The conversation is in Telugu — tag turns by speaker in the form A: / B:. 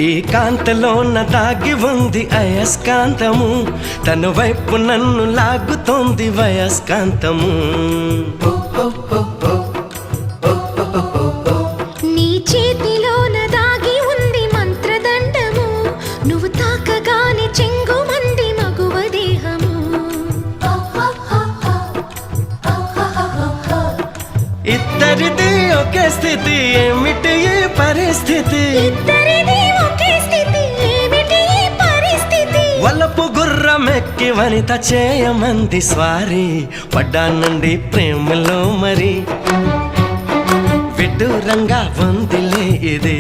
A: ఈ కాంతలోన దాగి ఉంది అయస్కాంతము, తన వైపు నన్ను లాగుతోంది వయస్కాంతము.
B: నీ చేతిలోన దాగి ఉంది మంత్రదండము, నువ్వు తాకగానే చెంగుమంది మగువ దేహము.
A: ఇద్దరిది ఒకే స్థితి, ఏమిటి ఈ పరిస్థితి? వలపు గుర్రమెక్కి వనిత చేయమంది స్వారీ, పడ్డానండి ప్రేమలో మరి విడ్డూరంగా ఉందిలే ఇది.